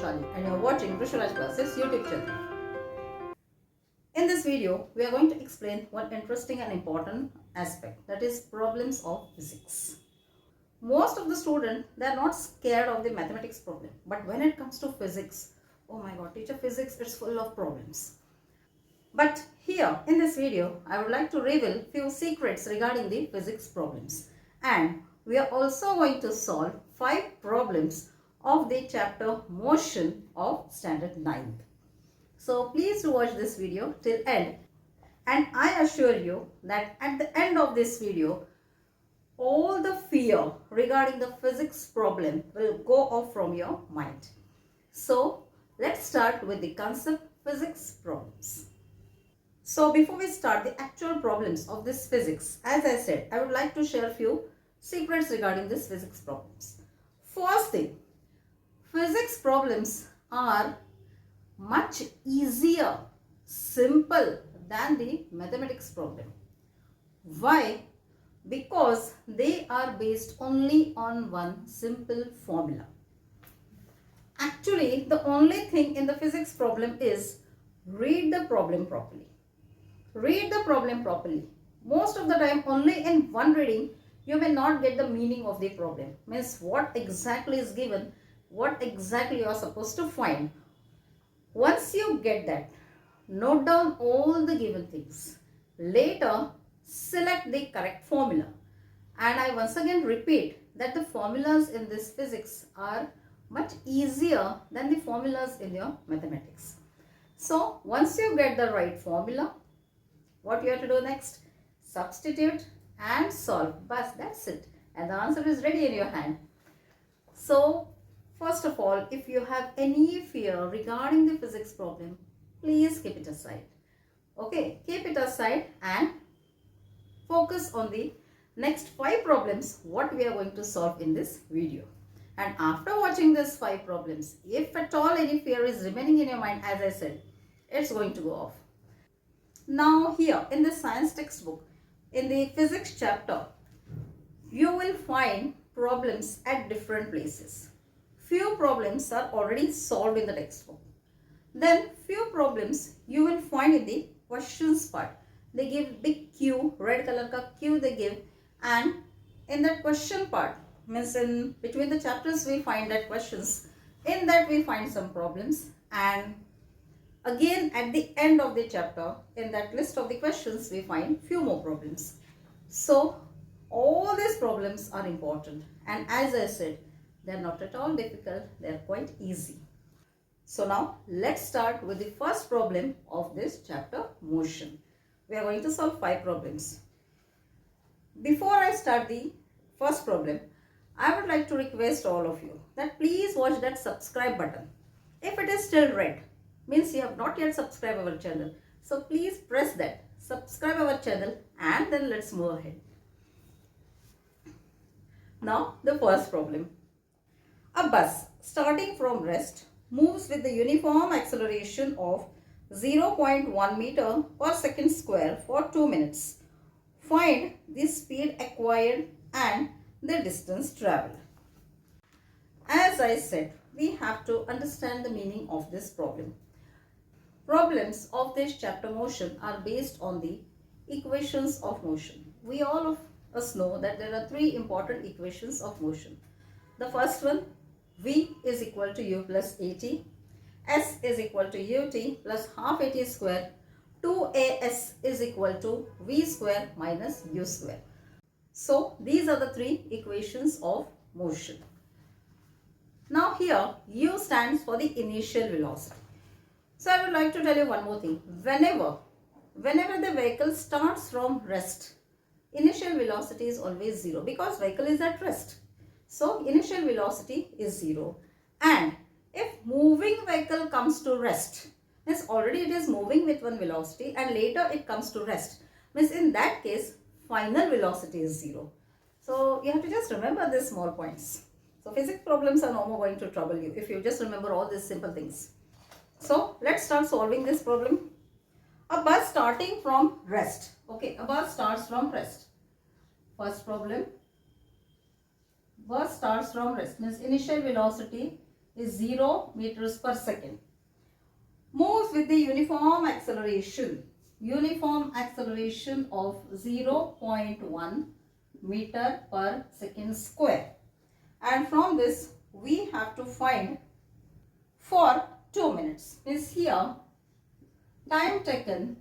Vaishali and you are watching Risharaj Classes YouTube channel. In this video, we are going to explain one interesting and important aspect, that is problems of physics. Most of the students, they are not scared of the mathematics problem, but when it comes to physics, oh my god, teacher, physics is full of problems. But here in this video, I would like to reveal few secrets regarding the physics problems, and we are also going to solve 5 problems of the chapter Motion of Standard 9th. So please do watch this video till end, and I assure you that at the end of this video, all the fear regarding the physics problem will go off from your mind. So let's start with the concept physics problems. So before we start the actual problems of this physics, as I said, I would like to share a few secrets regarding this physics problems. First thing, physics problems are much easier, simple than the mathematics problem. Why? Because they are based only on one simple formula. Actually, the only thing in the physics problem is read the problem properly. Read the problem properly. Most of the time, only in one reading, you may not get the meaning of the problem. Means what exactly is given, what exactly you are supposed to find. Once you get that, note down all the given things. Later, select the correct formula. And I once again repeat that the formulas in this physics are much easier than the formulas in your mathematics. So, once you get the right formula, what you have to do next? Substitute and solve. But that's it. And the answer is ready in your hand. So, first of all, if you have any fear regarding the physics problem, please keep it aside. Okay, keep it aside and focus on the next 5 problems what we are going to solve in this video. And after watching these 5 problems, if at all any fear is remaining in your mind, as I said, it's going to go off. Now here in the science textbook, in the physics chapter, you will find problems at different places. Few problems are already solved in the textbook. Then few problems you will find in the questions part. They give big Q, red color ka Q they give, and in that question part, means in between the chapters we find that questions. In that we find some problems, and again at the end of the chapter, in that list of the questions, we find few more problems. So all these problems are important, and as I said, they are not at all difficult, they are quite easy. So now let's start with the first problem of this chapter, motion. We are going to solve 5 problems. Before I start the first problem, I would like to request all of you that please watch that subscribe button. If it is still red, means you have not yet subscribed our channel. So please press that, subscribe our channel, and then let's move ahead. Now the first problem. A bus starting from rest moves with the uniform acceleration of 0.1 meter per second square for 2 minutes. Find the speed acquired and the distance traveled. As I said, we have to understand the meaning of this problem. Problems of this chapter motion are based on the equations of motion. We all of us know that there are 3 important equations of motion. The first one, V is equal to U plus AT. S is equal to ut plus half at square. 2as is equal to v square minus u square. So these are the 3 equations of motion. Now here u stands for the initial velocity. So I would like to tell you one more thing. Whenever the vehicle starts from rest, initial velocity is always 0 because vehicle is at rest. So initial velocity is 0. And if moving vehicle comes to rest, means already it is moving with one velocity and later it comes to rest, means in that case final velocity is 0. So you have to just remember these small points. So physics problems are no more going to trouble you if you just remember all these simple things. So let's start solving this problem. A bus starting from rest. Okay, a bus starts from rest. First problem. Bus starts from rest, means initial velocity is 0 meters per second. Moves with the uniform acceleration of 0.1 meter per second square. And from this we have to find for 2 minutes. Means here time taken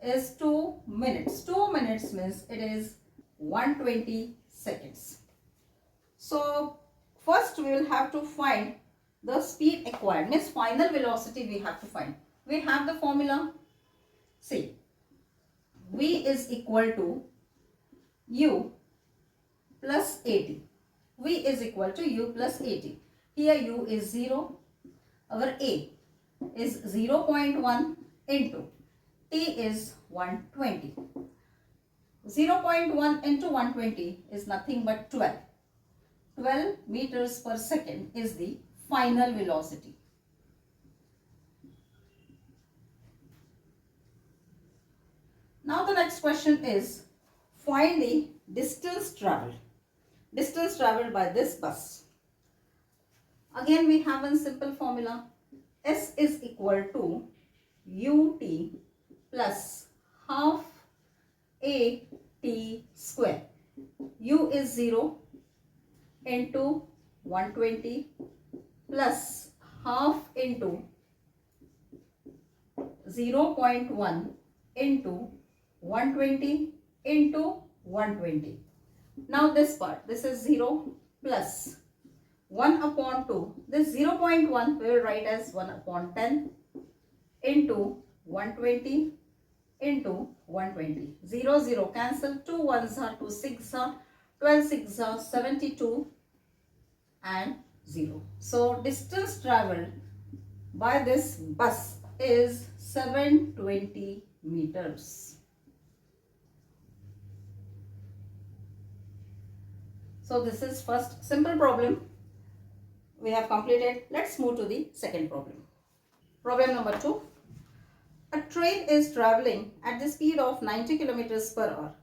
is 2 minutes. 2 minutes means it is 120 seconds. So first we will have to find the speed acquired, means final velocity we have to find. We have the formula. See, V is equal to U plus 80. V is equal to U plus 80. Here U is 0. Our A is 0.1 into T is 120. 0.1 into 120 is nothing but 12. 12 meters per second is the final velocity. Now the next question is find the distance traveled. Distance traveled by this bus. Again we have one simple formula. S is equal to UT plus half AT square. U is 0 into 120 plus half into 0.1 into 120 into 120. Now this part, this is 0 plus 1 upon 2. This 0.1 we will write as 1 upon 10 into 120 into 120. 0, 0 cancel. 2 1s are 2 6 are 12 6 are 72 and 0. So distance traveled by this bus is 720 meters. So this is first simple problem we have completed. Let's move to the second problem. Problem number 2. A train is traveling at the speed of 90 kilometers per hour.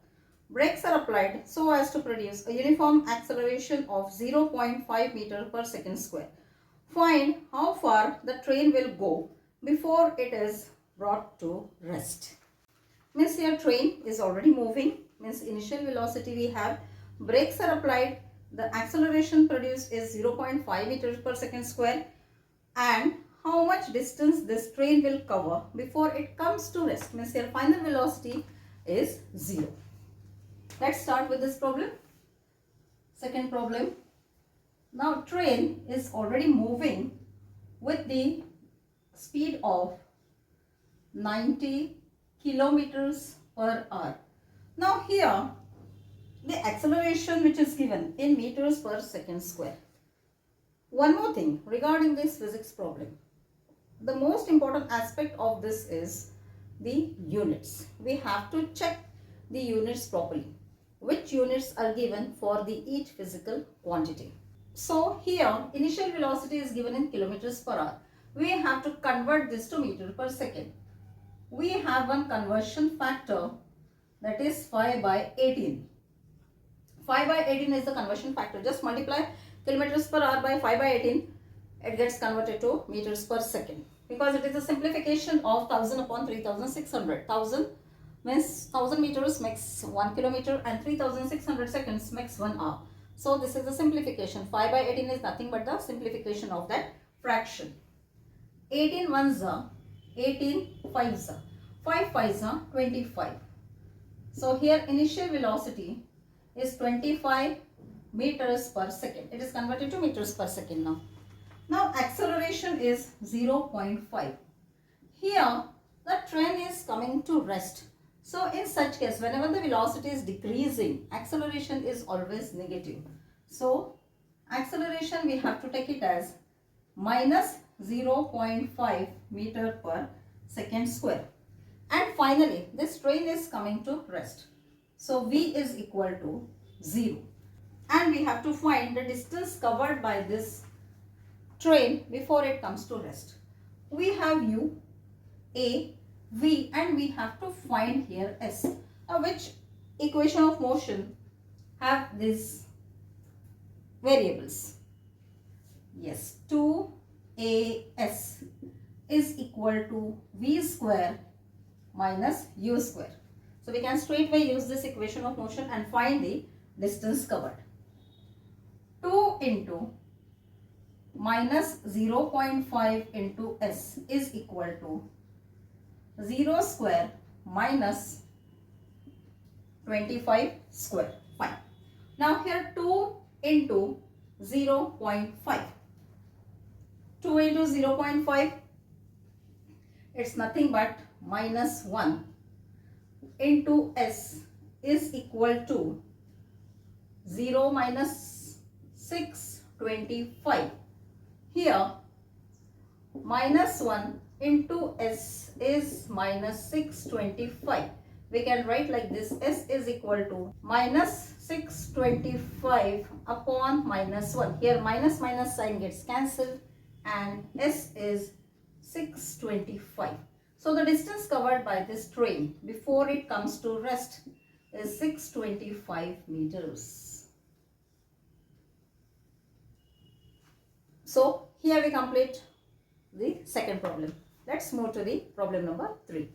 Brakes are applied so as to produce a uniform acceleration of 0.5 meter per second square. Find how far the train will go before it is brought to rest. Means here train is already moving, means initial velocity we have, brakes are applied, the acceleration produced is 0.5 meters per second square, and how much distance this train will cover before it comes to rest, means here final velocity is 0. Let's start with this problem. Second problem. Now train is already moving with the speed of 90 kilometers per hour. Now here the acceleration which is given in meters per second square. One more thing regarding this physics problem. The most important aspect of this is the units. We have to check the units properly. Which units are given for the each physical quantity. So here initial velocity is given in kilometers per hour. We have to convert this to meter per second. We have one conversion factor, that is 5 by 18. 5 by 18 is the conversion factor. Just multiply kilometers per hour by 5 by 18. It gets converted to meters per second. Because it is a simplification of 1000 upon 3600. 1000 means 1000 meters makes 1 kilometer and 3600 seconds makes 1 hour. So this is the simplification. 5 by 18 is nothing but the simplification of that fraction. 18 ones are 18 fives are 5 fives are 25. So here initial velocity is 25 meters per second. It is converted to meters per second now. Now acceleration is 0.5. Here the train is coming to rest. So in such case, whenever the velocity is decreasing, acceleration is always negative. So acceleration we have to take it as minus 0.5 meter per second square. And finally, this train is coming to rest. So V is equal to 0. And we have to find the distance covered by this train before it comes to rest. We have U, A, V, and we have to find here S. Which equation of motion have these variables? Yes, 2 AS is equal to V square minus U square. So we can straightway use this equation of motion and find the distance covered. 2 into minus 0.5 into S is equal to 0 square minus 25 square. Fine. Now here 2 into 0.5. 2 into 0.5, it's nothing but minus 1 into S is equal to 0 minus 625. Here minus 1 into S is minus 625. We can write like this: S is equal to minus 625 upon minus 1. Here minus minus sign gets cancelled and S is 625. So the distance covered by this train before it comes to rest is 625 meters. So here we complete the second problem. Let's move to the problem number 3.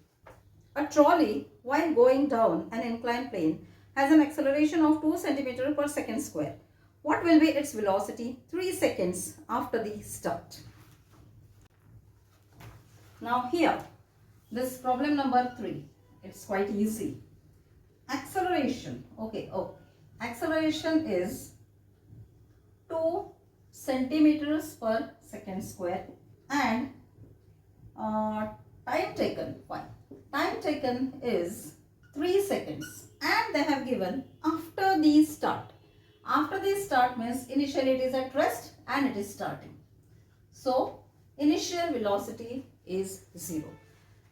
A trolley, while going down an inclined plane, has an acceleration of 2 cm per second square. What will be its velocity 3 seconds after the start? Now here, this problem number 3, it's quite easy. Acceleration, acceleration is 2 centimeters per second square and time taken, fine. Time taken is 3 seconds and they have given after the start. After the start means initially it is at rest and it is starting. So initial velocity is 0.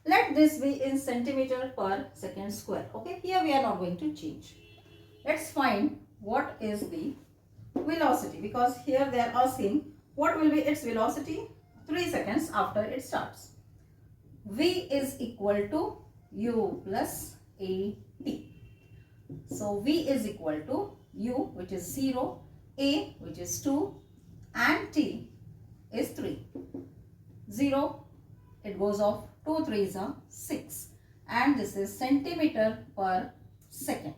Let this be in centimeter per second square. Okay, here we are not going to change. Let's find what is the velocity, because here they are asking what will be its velocity 3 seconds after it starts. V is equal to U plus AT. So V is equal to U, which is 0, A, which is 2, and T is 3. 0, it goes off, 2 3s are 6, and this is centimeter per second.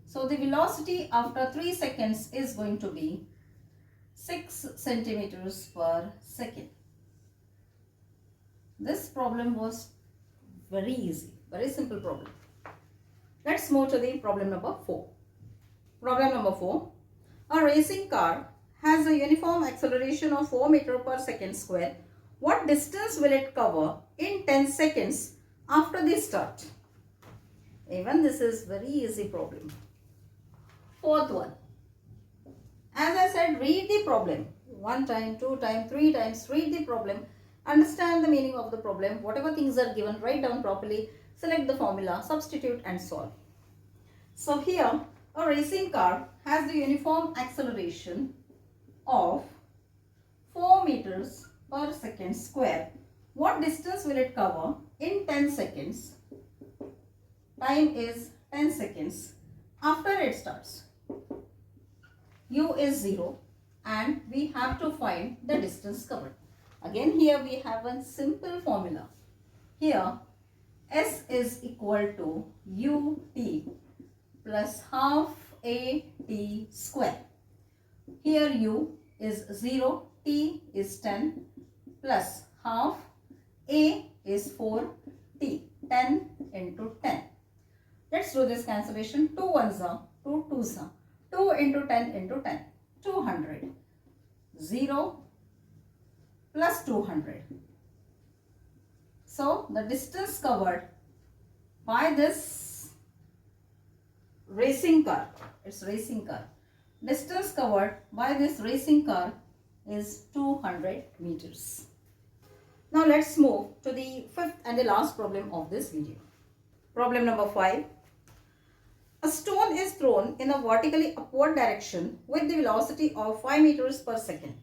So the velocity after 3 seconds is going to be 6 centimeters per second. This problem was very easy, very simple problem. Let's move to the problem number 4. Problem number 4. A racing car has a uniform acceleration of 4 meters per second square. What distance will it cover in 10 seconds after the start? Even this is very easy problem. Fourth one. As I said, read the problem. 1 time, 2 times, 3 times, read the problem. Understand the meaning of the problem. Whatever things are given, write down properly. Select the formula, substitute and solve. So here, a racing car has the uniform acceleration of 4 meters per second square. What distance will it cover in 10 seconds? Time is 10 seconds after it starts. U is 0 and we have to find the distance covered. Again here we have a simple formula. Here S is equal to UT plus half AT square. Here U is 0, T is 10 plus half A is 4, T, 10 into 10. Let's do this cancellation. 2 1s are 2 2s are 2 into 10 into 10, 200. 0 plus 200. So the distance covered by this racing car, it's racing car, distance covered by this racing car is 200 meters. Now let's move to the fifth and the last problem of this video. Problem number 5. A stone is thrown in a vertically upward direction with the velocity of 5 meters per second.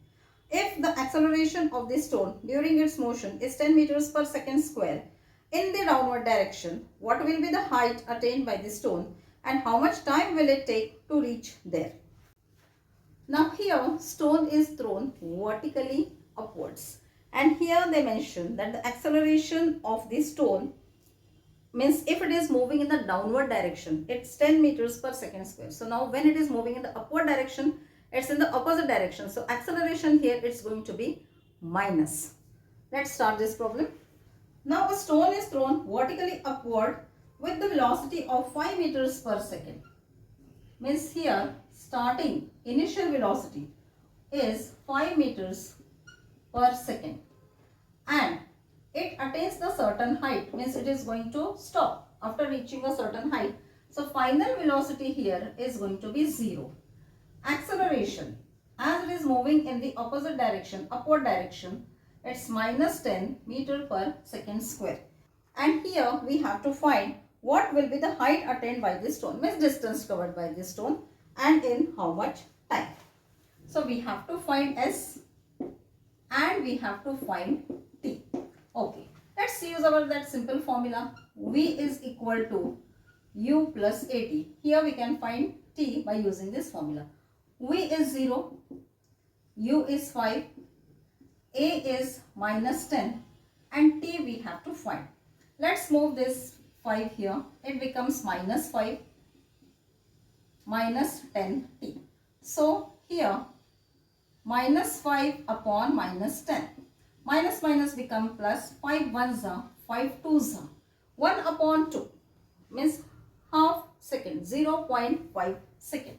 If the acceleration of the stone during its motion is 10 meters per second square in the downward direction, what will be the height attained by the stone and how much time will it take to reach there? Now here stone is thrown vertically upwards. And here they mention that the acceleration of the stone means if it is moving in the downward direction, it's 10 meters per second square. So now when it is moving in the upward direction, it's in the opposite direction. So acceleration here it's going to be minus. Let's start this problem. Now a stone is thrown vertically upward with the velocity of 5 meters per second. Means here starting initial velocity is 5 meters per second and it attains the certain height, means it is going to stop after reaching a certain height. So final velocity here is going to be 0. Acceleration, as it is moving in the opposite direction, upward direction, it's minus 10 meter per second square. And here we have to find what will be the height attained by this stone, means distance covered by this stone, and in how much time. So we have to find S and we have to find T. Okay, let's use that simple formula. V is equal to U plus AT. Here we can find T by using this formula. V is 0, U is 5, A is minus 10 and T we have to find. Let's move this 5 here. It becomes minus 5 minus 10T. So here minus 5 upon minus 10. Minus minus become plus, 5 ones are 5 twos are 1 upon 2 means half second, 0.5 second.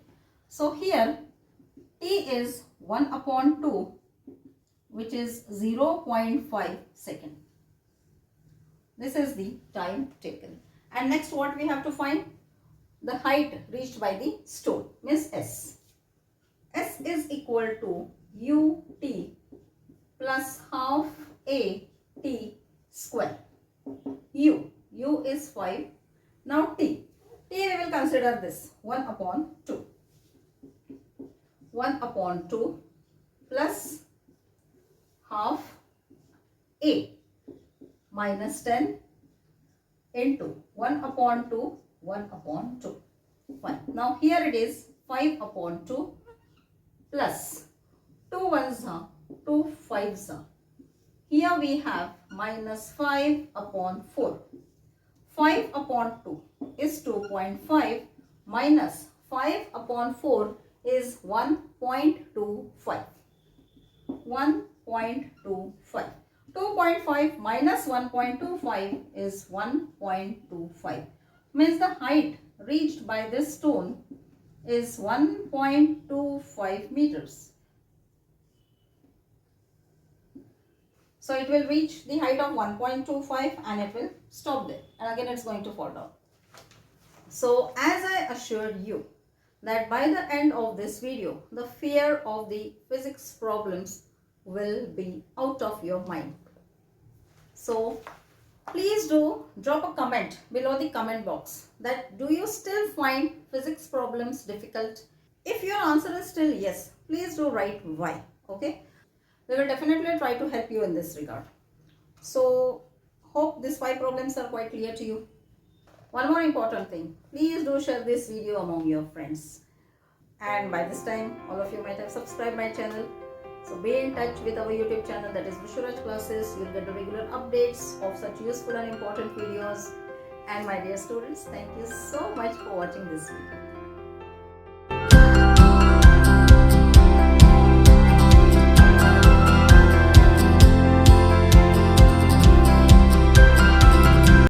So here T is 1 upon 2 which is 0.5 second. This is the time taken. And next what we have to find? The height reached by the stone means S. S is equal to UT plus half AT square. U is 5. Now T we will consider this 1 upon 2. 1 upon 2 plus half A minus 10 into 1 upon 2, 1 upon 2. Fine. Now here it is 5 upon 2 plus 2 ones are 2 fives are. Here we have minus 5 upon 4. 5 upon 2 is 2.5 minus 5 upon 4 is 1.25. 1.25. 2.5 minus 1.25 is 1.25. Means the height reached by this stone is 1.25 meters. So it will reach the height of 1.25 and it will stop there. And again it's going to fall down. So as I assured you that by the end of this video, the fear of the physics problems will be out of your mind. So please do drop a comment below the comment box that do you still find physics problems difficult? If your answer is still yes, please do write why. Okay. We will definitely try to help you in this regard. So hope these 5 problems are quite clear to you. One more important thing, please do share this video among your friends. And by this time, all of you might have subscribed my channel. So be in touch with our YouTube channel, that is Vishwaraj Classes. You'll get the regular updates of such useful and important videos. And my dear students, thank you so much for watching this video.